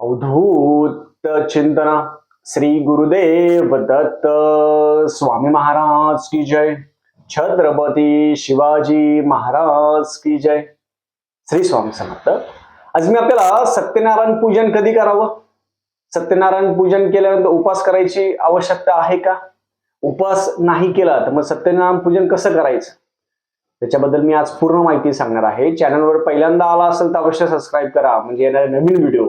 अवधूत चिंतन श्री गुरुदेव दत्त स्वामी महाराज की जय. छत्रपती शिवाजी महाराज की जय. श्री स्वामी समर्थ. आज मी आपल्याला सत्यनारायण पूजन कधी करावं, सत्यनारायण पूजन केल्यानंतर उपास करायची आवश्यकता आहे का, उपास नाही केला तर मग सत्यनारायण पूजन कसं करायचं, त्याच्याबद्दल मी आज पूर्ण माहिती सांगणार आहे. चॅनलवर पहिल्यांदा आला असेल तर अवश्य सबस्क्राईब करा, म्हणजे येणारे नवीन व्हिडिओ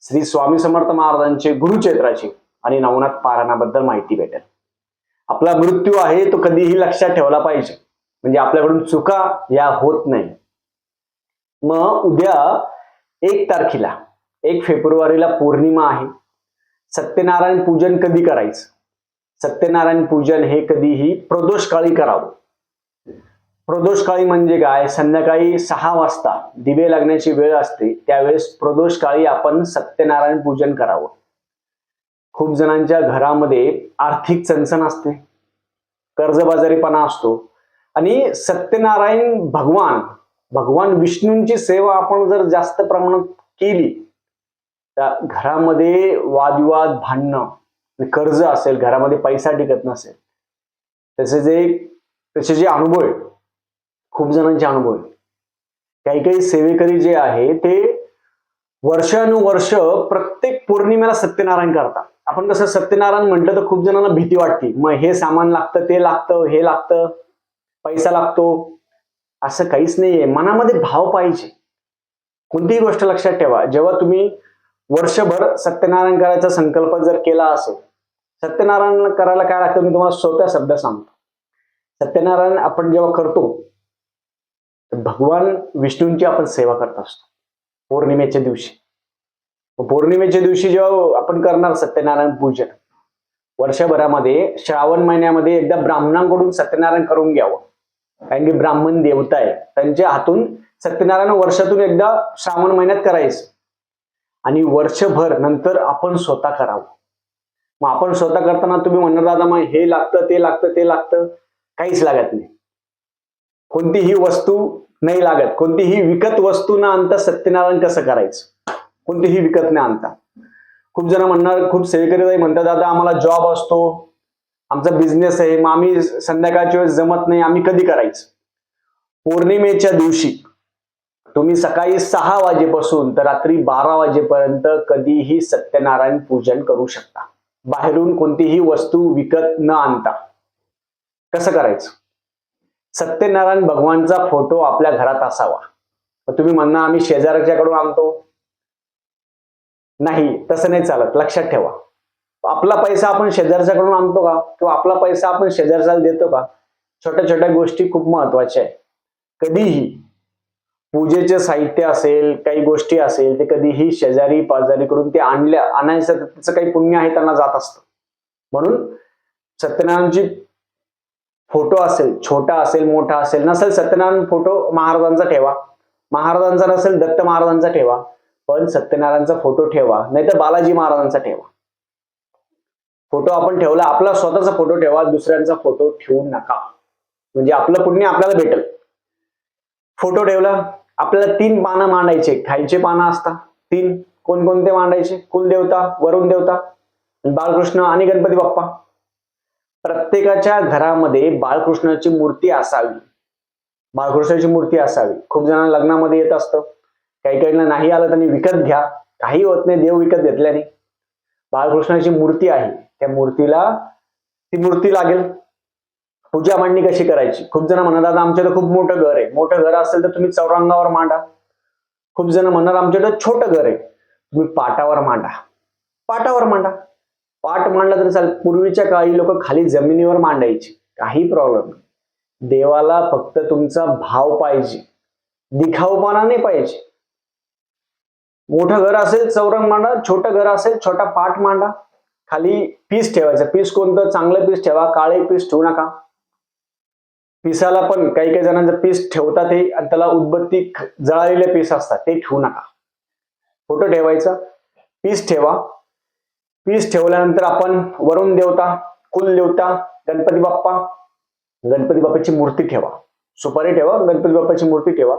श्री स्वामी समर्थ महाराजांचे गुरुचरित्राची आणि नवनाथ पारायणाबद्दल माहिती भेटेल. आपला मृत्यू आहे तो कधीही लक्षात ठेवला पाहिजे, म्हणजे आपल्याकडून चुका या होत नाही. मग उद्या 1 तारखेला 1 फेब्रुवारीला पौर्णिमा आहे. सत्यनारायण पूजन कधी करायचं? सत्यनारायण पूजन हे कधीही प्रदोष काळी करावं. प्रदोष काळी म्हणजे काय? संध्याकाळी 6 वाजता दिवे लागण्याची वेळ असते, त्यावेळेस प्रदोष काळी आपण सत्यनारायण पूजन करावं. खूप जणांच्या घरामध्ये आर्थिक चणचण असते, कर्जबाजारीपणा असतो, आणि सत्यनारायण भगवान विष्णूंची सेवा आपण जर जास्त प्रमाणात केली तर घरामध्ये वादविवाद, भांडणं, कर्ज असेल, घरामध्ये पैसा टिकत नसेल, त्याचे जे अनुभव आहे, खूप जणांचे अनुभव आहे. काही काही सेवेकरी जे आहे ते वर्षानुवर्ष प्रत्येक पौर्णिमेला सत्यनारायण करतात. आपण कसं सत्यनारायण म्हटलं तर खूप जणांना भीती वाटते, मग हे सामान लागतं, ते लागतं, हे लागतं, पैसा लागतो. असं काहीच नाहीये. मनामध्ये भाव पाहिजे. कोणतीही गोष्ट लक्षात ठेवा, जेव्हा तुम्ही वर्षभर सत्यनारायण करायचा संकल्प जर केला असेल, सत्यनारायण करायला काय लागतं मी तुम्हाला सोप्या शब्द सांगतो. सत्यनारायण आपण जेव्हा करतो तर भगवान विष्णूंची आपण सेवा करत असतो पौर्णिमेच्या दिवशी. पौर्णिमेच्या दिवशी जेव्हा आपण करणार सत्यनारायण पूजन, वर्षभरामध्ये श्रावण महिन्यामध्ये एकदा ब्राह्मणांकडून सत्यनारायण करून घ्यावं, कारण की ब्राह्मण देवता आहे, त्यांच्या हातून सत्यनारायण वर्षातून एकदा श्रावण महिन्यात करायचं, आणि वर्षभर नंतर आपण स्वतः करावं. मग आपण स्वतः करताना तुम्ही म्हणणार दादा मग हे लागतं, ते लागतं, ते लागतं. काहीच लागत नाही. कोणतीही वस्तू नाही लागत. कोणतीही विकत वस्तू न आणता सत्यनारायण कसं करायचं? कोणतीही विकत न आणता. खूप जण म्हणणार, खूप सेवेकरी म्हणतात दादा आम्हाला जॉब असतो, आमचा बिझनेस आहे, मग आम्ही संध्याकाळच्या वेळेस जमत नाही, आम्ही कधी करायचं? पौर्णिमेच्या दिवशी तुम्ही सकाळी 6 वाजेपासून तर रात्री 12 वाजेपर्यंत कधीही सत्यनारायण पूजन करू शकता, बाहेरून कोणतीही वस्तू विकत न आणता. कसं करायचं? सत्यनारायण भगवानचा फोटो आपल्या घरात असावा. तुम्ही म्हणणार आम्ही शेजारच्याकडून आणतो. नाही, तसं नाही चालत. लक्षात ठेवा, आपला पैसा आपण शेजारच्याकडून आणतो का, किंवा आपला पैसा आपण शेजारच्याला देतो का? छोट्या छोट्या गोष्टी खूप महत्वाच्या आहेत. कधीही पूजेचे साहित्य असेल, काही गोष्टी असेल, ते कधीही शेजारी पाजारीकडून ते आणायचं, त्याचं काही पुण्य आहे त्यांना जात असतं. म्हणून सत्यनारायणची फोटो असेल, छोटा असेल, मोठा असेल, नसेल सत्यनारायण फोटो महाराजांचा ठेवा, महाराजांचा नसेल दत्त महाराजांचा ठेवा, पण सत्यनारायणचा फोटो ठेवा, नाहीतर बालाजी महाराजांचा ठेवा. फोटो आपण ठेवला, आपला स्वतःचा फोटो ठेवा, दुसऱ्यांचा फोटो ठेवू नका, म्हणजे आपलं पुण्य आपल्याला भेटेल. फोटो ठेवला, आपल्याला 3 पानं मांडायचे, खायचे पानं असतात 3. कोणकोणते मांडायचे? कुलदेवता, वरुण देवता, बाळकृष्ण आणि गणपती बाप्पा. प्रत्येकाच्या घरामध्ये बाळकृष्णाची मूर्ती असावी. बाळकृष्णाची मूर्ती असावी. खूप जणांना लग्नामध्ये येत असतं, काही काहींना नाही आलं त्यांनी विकत घ्या, काही होत नाही, देव विकत घेतल्याने. बाळकृष्णाची मूर्ती आहे, त्या मूर्तीला ती मूर्ती लागेल. पूजा मांडणी कशी करायची? खूप जण म्हणतात दादा आमच्याकडे खूप मोठं घर आहे. मोठं घर असेल तर तुम्ही चौरंगावर मांडा. खूप जण म्हणणार आमच्याकडे छोटं घर आहे, तुम्ही पाटावर मांडा. पाटावर मांडा, पाट मांडला तरी चालेल. पूर्वीच्या काळी लोक खाली जमिनीवर मांडायची, काही प्रॉब्लेम नाही. देवाला फक्त तुमचा भाव पाहिजे, दिखाऊपणा नाही पाहिजे. मोठं घर असेल चौरंग मांडा, छोटं घर असेल छोटा पाट मांडा. खाली पीस ठेवायचं. पीस कोणतं? चांगलं पीस ठेवा, काळे पीस ठेवू नका. पिसाला पण काही काही जणांचं पीस ठेवतात हे, आणि त्याला उदबत्ती जळालेले पीस असतात, ते ठेवू नका. फोटो ठेवायचा, पीस ठेवा. पीस ठेवल्यानंतर आपण वरुण देवता, कुलदेवता, गणपती बाप्पा, गणपती बाप्पाची मूर्ती ठेवा. सुपारी ठेवा, गणपती बाप्पाची मूर्ती ठेवा.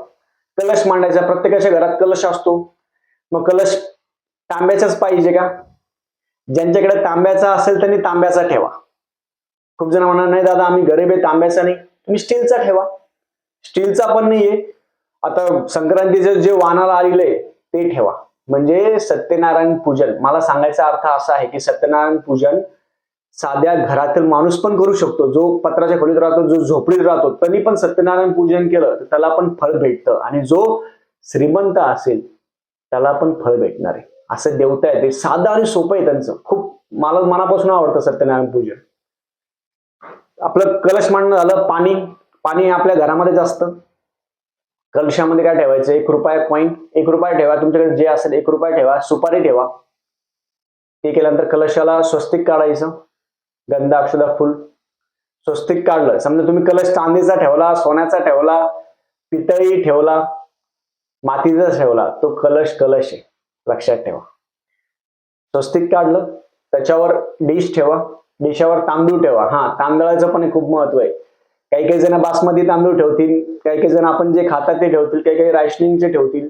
कलश मांडायचा. प्रत्येकाच्या घरात कलश असतो, मग कलश तांब्याचाच पाहिजे का? ज्यांच्याकडे तांब्याचा असेल त्यांनी तांब्याचा ठेवा. खूप जण म्हणणार नाही दादा आम्ही गरीब आहे, तांब्याचा नाही. तुम्ही स्टीलचा ठेवा. स्टीलचा पण नाहीये, आता संक्रांतीचं जे वाणाला आलेलं आहे ते ठेवा. म्हणजे सत्यनारायण पूजन, मला सांगायचा अर्थ असा आहे की सत्यनारायण पूजन साध्या घरातील माणूस पण करू शकतो. जो पत्राच्या खोलीत राहतो, जो झोपडीत राहतो, त्यांनी पण सत्यनारायण पूजन केलं तर त्याला पण फळ भेटतं. आणि जो श्रीमंत असेल त्याला पण फळ भेटणार आहे. असं देवता आहे, ते साधं आणि सोपं आहे त्यांचं. खूप मला मनापासून आवडतं सत्यनारायण पूजन. आपलं कलश मांडणं झालं. पाणी पाणी आपल्या घरामध्येच असतं. कलशामध्ये काय ठेवायचं? 1 रुपया कॉईन, 1 रुपया ठेवा. तुमच्याकडे जे असेल 1 रुपया ठेवा, सुपारी ठेवा. ते केल्यानंतर कलशाला स्वस्तिक काढायचं, गंध अक्षदा फुल. स्वस्तिक काढलं, समजा तुम्ही कलश चांदीचा ठेवला, सोन्याचा ठेवला, पितळी ठेवला, मातीचा ठेवला, तो कलश कलश आहे, लक्षात ठेवा. स्वस्तिक काढलं, त्याच्यावर डिश ठेवा, डिशावर तांदूळ ठेवा. हा, तांदळाचं पण खूप महत्व आहे. काही काही जण बासमती तांदूळ ठेवतील, काही काही जण आपण जे खातात ते ठेवतील, काही काही राशनिंगचे ठेवतील.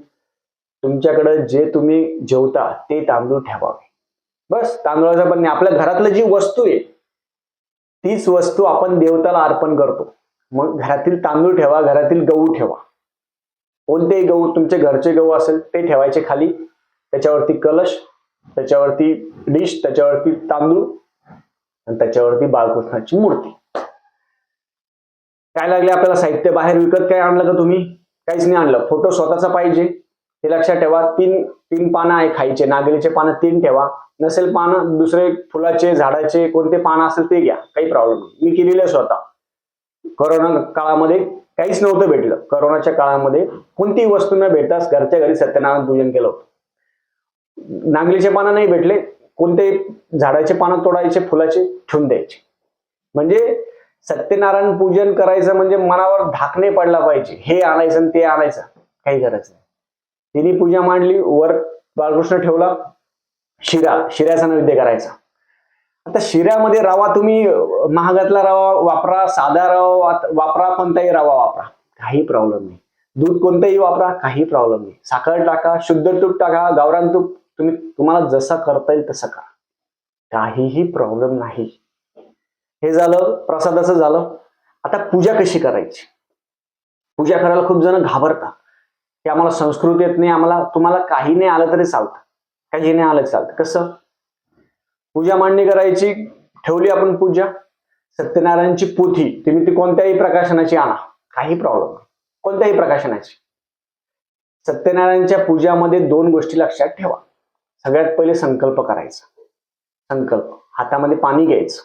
तुमच्याकडे जे तुम्ही जेवता ते तांदूळ ठेवावे. बस, तांदूळाचं पण नाही, आपल्या घरातलं जी वस्तू आहे तीच वस्तू आपण देवताला अर्पण करतो. मग घरातील तांदूळ ठेवा, घरातील गहू ठेवा. कोणतेही गहू, तुमचे घरचे गहू असेल ते ठेवायचे खाली. त्याच्यावरती कलश, त्याच्यावरती डिश, त्याच्यावरती तांदूळ आणि त्याच्यावरती बाळकृष्णाची मूर्ती. काय लागले आपल्याला साहित्य? बाहेर विकत काय आणलं का तुम्ही? काहीच नाही आणलं. फोटो स्वतःचा पाहिजे, हे लक्षात ठेवा. तीन पानं आहे खायचे, नागलीचे पानं 3 ठेवा. नसेल पानं, दुसरे फुलाचे, झाडाचे कोणते पानं असेल ते घ्या, काही प्रॉब्लेम नाही. मी केलेलं स्वतः. कोरोना काळामध्ये काहीच नव्हतं भेटलं. कोरोनाच्या काळामध्ये कोणतीही वस्तू न भेटताच घरच्या घरी सत्यनारायण पूजन केलं होतं. नागलीचे पानं नाही भेटले, कोणते झाडाचे पानं तोडायचे, फुलाचे ठेवून द्यायचे. म्हणजे सत्यनारायण पूजन करायचं म्हणजे मनावर धाक नाही पडला पाहिजे, हे आणायचं आणि ते आणायचं, काही गरज नाही. तिने पूजा मांडली, वर बाळकृष्ण ठेवला, शिऱ्याचा नैवेद्य करायचा. आता शिऱ्यामध्ये रवा तुम्ही महागातला रवा वापरा, साधा रवा वापरा, कोणताही रवा वापरा, काही प्रॉब्लेम नाही. दूध कोणतंही वापरा, काही प्रॉब्लेम नाही. साखर टाका, शुद्ध तूप टाका, गावरान तूप, तुम्हाला जसं करता येईल तसं करा, काहीही प्रॉब्लेम नाही. हे झालं, प्रसादाचं झालं. आता पूजा कशी करायची? पूजा करायला खूप जण घाबरतात की आम्हाला संस्कृत येत नाही, आम्हाला. तुम्हाला काही नाही आलं तरी चालतं, काही नाही आलं चालतं. कसं? पूजा मांडणी करायची, ठेवली आपण पूजा. सत्यनारायणची पोथी तुम्ही ती कोणत्याही प्रकाशनाची आणा, काही प्रॉब्लेम नाही, कोणत्याही प्रकाशनाची. सत्यनारायणच्या पूजामध्ये 2 गोष्टी लक्षात ठेवा. सगळ्यात पहिले संकल्प करायचा. संकल्प, हातामध्ये पाणी घ्यायचं.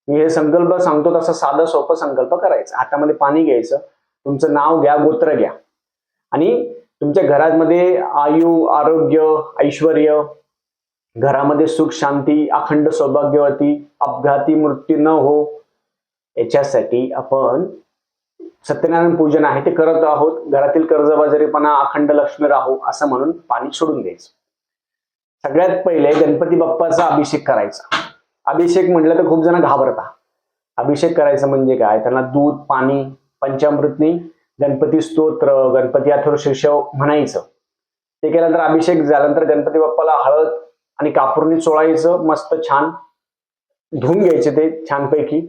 मी हे संकल्प सांगतो तसं साधं सोपं संकल्प करायचं. हातामध्ये पाणी घ्यायचं, तुमचं नाव घ्या, गोत्र घ्या, आणि तुमच्या घरामध्ये आयु, आरोग्य, ऐश्वर, घरामध्ये सुख शांती, अखंड सौभाग्यवती, अपघाती मृत्यू न हो, याच्यासाठी आपण सत्यनारायण पूजन आहे ते करत आहोत. घरातील कर्जबाजारीपणा, अखंड लक्ष्मी राहो, असं म्हणून पाणी सोडून द्यायचं. सगळ्यात पहिले गणपती बाप्पाचा अभिषेक करायचा. अभिषेक म्हटलं तर खूप जण घाबरतात. अभिषेक करायचं म्हणजे काय? त्यांना दूध, पाणी, पंचामृतनी गणपती स्तोत्र, गणपती अथर्वशीर्ष म्हणायचं. ते केल्यानंतर अभिषेक झाल्यानंतर गणपती बाप्पाला हळद आणि कापूरनी चोळायचं, मस्त छान धुवून घ्यायचे ते छानपैकी.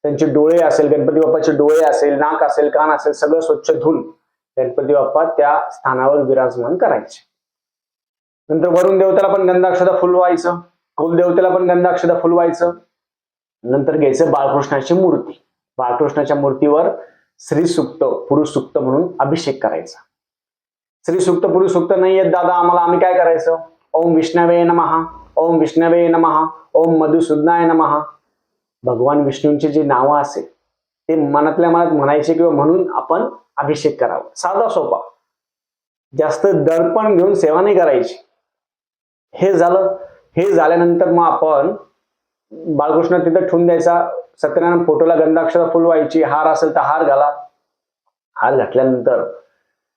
त्यांचे डोळे असेल, गणपती बाप्पाचे डोळे असेल, नाक असेल, कान असेल, सगळं स्वच्छ धुवून गणपती बाप्पा त्या स्थानावर विराजमान करायचे. नंतर वरुण देवताला पण गंधाक्षदा फुलवायचं, कुलदेवतेला पण गंधाक्षदा फुलवायचं. नंतर घ्यायचं बाळकृष्णाची मूर्ती. बाळकृष्णाच्या मूर्तीवर श्री सुक्त, पुरुष सुक्त म्हणून अभिषेक करायचा. श्री सुक्त, पुरुष सुक्त नाही येत दादा आम्हाला, आम्ही काय करायचं? ओम विष्णवे नमः, ओम विष्णवे नमः, ओम मधुसूदनाय नमः. भगवान विष्णूंची जी नावं असेल ते मनातल्या मनात म्हणायचे किंवा म्हणून आपण अभिषेक करावा. साधा सोपा, जास्त दर्पण घेऊन सेवा नाही करायची. हे झालं. हे झाल्यानंतर मग आपण बाळकृष्ण तिथं ठेवून द्यायचा. सत्यनारायण फोटोला गंधाक्षरा फुलवायची. हार असेल तर हार घाला. हार घातल्यानंतर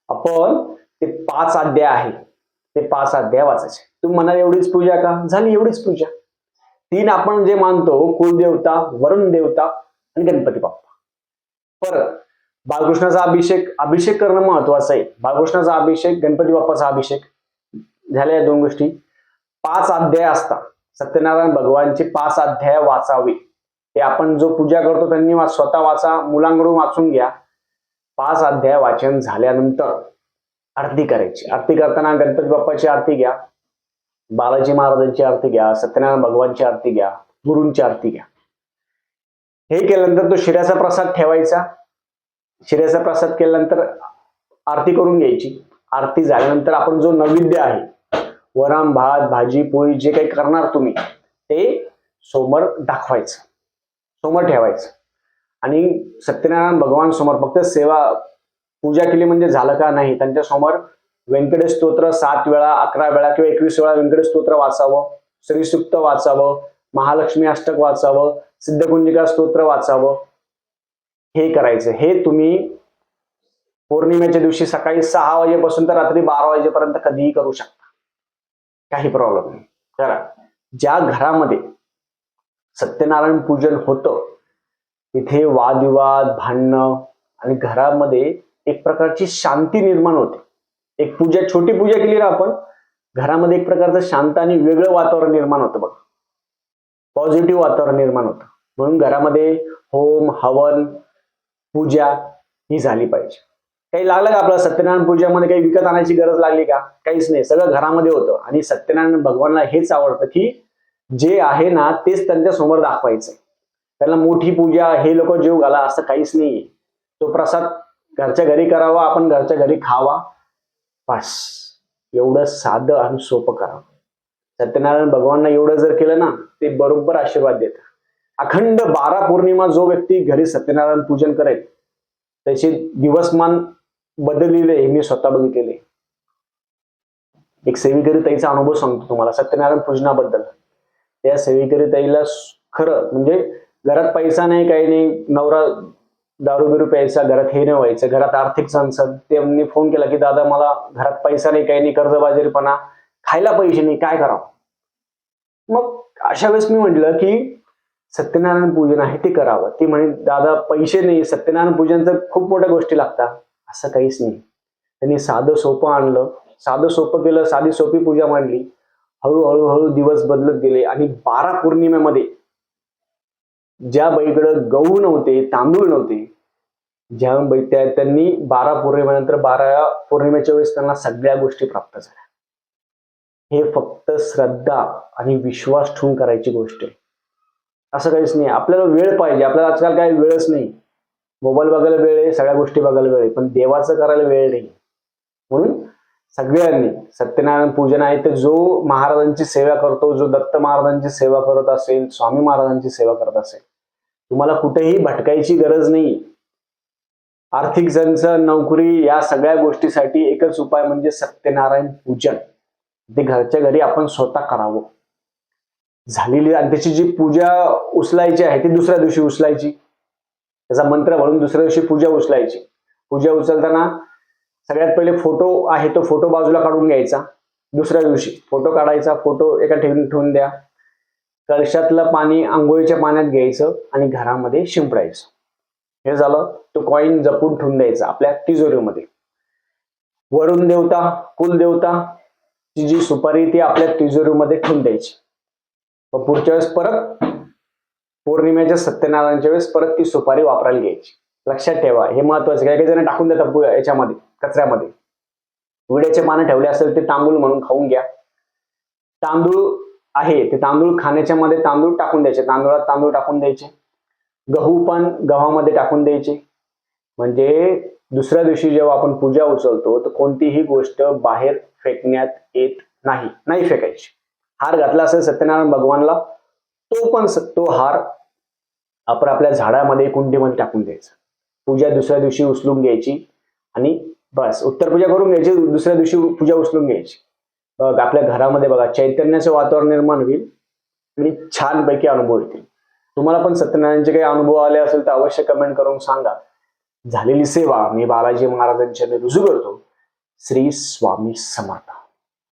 आपण ते 5 अध्याय आहे ते 5 अध्याय वाचायचे. तुम्ही म्हणाल एवढीच पूजा का? झाली एवढीच पूजा. 3 आपण जे मानतो, कुलदेवता, वरुण देवता आणि गणपती बाप्पा. परत बाळकृष्णाचा अभिषेक करणं महत्वाचं आहे. बाळकृष्णाचा अभिषेक, गणपती बाप्पाचा अभिषेक, झाल्या या 2 गोष्टी. 5 अध्याय असतात. सत्यनारायण भगवानचे 5 अध्याय वाचावे. ते आपण जो पूजा करतो त्यांनी स्वतः वाचा, मुलांकडून वाचून घ्या. 5 अध्याय वाचन झाल्यानंतर आरती करायची. आरती करताना गणपती बाप्पाची आरती घ्या, बालाजी महाराजांची आरती घ्या, सत्यनारायण भगवानची आरती घ्या, गुरूंची आरती घ्या. हे केल्यानंतर तो शिऱ्याचा प्रसाद ठेवायचा. शिऱ्याचा प्रसाद केल्यानंतर आरती करून घ्यायची. आरती झाल्यानंतर आपण जो नैवेद्य आहे, वरण भात भाजी पोळी जे काही करणार तुम्ही ते समोर दाखवायचं, समोर ठेवायचं. आणि सत्यनारायण भगवान समोर फक्त सेवा पूजा केली म्हणजे झालं का नाही, त्यांच्या समोर व्यंकटेश स्तोत्र 7 वेळा 11 वेळा किंवा 21 वेळा व्यंकटेश स्तोत्र वाचावं, श्रीसुक्त वाचावं, महालक्ष्मी अष्टक वाचावं, सिद्धकुंजिका स्तोत्र वाचावं. हे करायचं. हे तुम्ही पौर्णिमेच्या दिवशी सकाळी 6 वाजेपासून तर रात्री 12 वाजेपर्यंत कधीही करू शकता, काही प्रॉब्लेम नाही. करा. ज्या घरामध्ये सत्यनारायण पूजन होतं तिथे वादविवाद, भांडणं आणि घरामध्ये एक प्रकारची शांती निर्माण होते. एक पूजा, छोटी पूजा केली ना आपण, घरामध्ये एक प्रकारचं शांत आणि वेगळं वातावरण निर्माण होतं बघ, पॉझिटिव्ह वातावरण निर्माण होतं. म्हणून घरामध्ये होम हवन पूजा ही झाली पाहिजे. काही लागलं का आपल्याला सत्यनारायण पूजामध्ये काही विकत आणायची गरज लागली का? काहीच नाही, सगळं घरामध्ये होतं. आणि सत्यनारायण भगवानला हेच आवडतं की जे आहे ना तेच त्यांच्या समोर दाखवायचं. त्याला मोठी पूजा हे लोक जीव घाला असं काहीच नाहीये. तो प्रसाद घरच्या घरी करावा, आपण घरच्या घरी खावा, बस. एवढं साधं आणि सोपं करावं. सत्यनारायण भगवानला एवढं जर केलं ना ते बरोबर आशीर्वाद देतात. अखंड 12 पौर्णिमा जो व्यक्ती घरी सत्यनारायण पूजन करेल त्याचे दिवसमान बदललेले हे मी स्वतः बघितलेले. एक सेवेकरी ताईचा अनुभव सांगतो तुम्हाला सत्यनारायण पूजनाबद्दल. त्या सेवेकरी ताईला खरं म्हणजे घरात पैसा नाही, काही नाही, नवरा दारू बिरू प्यायचा, घरात हे नाही व्हायचं, घरात आर्थिक संकट. त्यांनी फोन केला की दादा मला घरात पैसा नाही, काही नाही, कर्जबाजारीपणा, खायला पैसे नाही, काय करावं. मग अशा वेळेस मी म्हटलं की सत्यनारायण पूजन आहे ते करावं. ती म्हणे दादा पैसे नाही, सत्यनारायण पूजनचं खूप मोठ्या गोष्टी लागतात. असं काहीच नाही. त्यांनी साधं सोपं आणलं, साधं सोपं केलं, साधी सोपी पूजा मांडली. हळूहळू दिवस बदलत गेले. आणि 12 पौर्णिमेमध्ये ज्या बाईकडे गहू नव्हते, तांदूळ नव्हते, ज्या बाई त्यांनी 12 पौर्णिमेनंतर 12 पौर्णिमेच्या वेळेस त्यांना सगळ्या गोष्टी प्राप्त झाल्या. हे फक्त श्रद्धा आणि विश्वास ठेवून करायची गोष्ट आहे. असं काहीच नाही. आपल्याला वेळ पाहिजे. आपल्याला आजकाल काही वेळच नाही. मोबाईल बघायला वेळ आहे, सगळ्या गोष्टी बघायला वेळ आहे, पण देवाचं करायला वेळ नाही. म्हणून सगळ्यांनी सत्यनारायण पूजन आहे ते जो महाराजांची सेवा करतो, जो दत्त महाराजांची सेवा करत असेल, स्वामी महाराजांची सेवा करत असेल, तुम्हाला कुठेही भटकायची गरज नाही. आर्थिक चणचण, नोकरी या सगळ्या गोष्टीसाठी एकच उपाय म्हणजे सत्यनारायण पूजन. ते घरच्या घरी आपण स्वतः करावं. झालेली आणि त्याची जी पूजा उचलायची आहे ती दुसऱ्या दिवशी उचलायची. त्याचा मंत्र म्हणून दुसऱ्या दिवशी पूजा उचलायची. पूजा उचलताना सगळ्यात पहिले फोटो आहे तो फोटो बाजूला काढून घ्यायचा. दुसऱ्या दिवशी फोटो काढायचा, फोटो एका ठेवून द्या. कलशातलं पाणी आंघोळीच्या पाण्यात घ्यायचं आणि घरामध्ये शिंपडायचं. हे झालं. तो कॉईन जपून ठेवून द्यायचा आपल्या तिजोरीमध्ये. वरुण देवता, कुलदेवता ची जी सुपारी ती आपल्या तिजोरीमध्ये ठेवून द्यायची. मग पुढच्या वेळेस परत पौर्णिमेच्या सत्यनारायणच्या वेळेस परत ती सुपारी वापरायला घ्यायची. लक्षात ठेवा, हे महत्वाचं. काही जण टाकून देतात याच्यामध्ये, कचऱ्यामध्ये. विड्याचे पानं ठेवले असेल ते तांदूळ म्हणून खाऊन घ्या. तांदूळ आहे ते तांदूळ खाण्याच्या मध्ये तांदूळ टाकून द्यायचे, तांदूळात तांदूळ टाकून द्यायचे. गहू पण गव्हामध्ये टाकून द्यायचे. म्हणजे दुसऱ्या दिवशी जेव्हा आपण पूजा उचलतो तर कोणतीही गोष्ट बाहेर फेकण्यात येत नाही, नाही फेकायची. हार घातला असेल सत्यनारायण भगवानला तो हार आपण आपल्या झाडामध्ये कुंडीमध्ये टाकून द्यायचा. पूजा दुसऱ्या दिवशी उचलून घ्यायची आणि बस उत्तर पूजा करून घ्यायची. दुसऱ्या दिवशी पूजा उचलून घ्यायची. आपल्या घरामध्ये बघा चैतन्याचं वातावरण निर्माण होईल आणि छानपैकी अनुभव येतील. तुम्हाला पण सत्यनारायणचे काही अनुभव आले असेल तर अवश्य कमेंट करून सांगा. झालेली सेवा मी बालाजी महाराजांच्या रुजू करतो. श्री स्वामी समर्थ.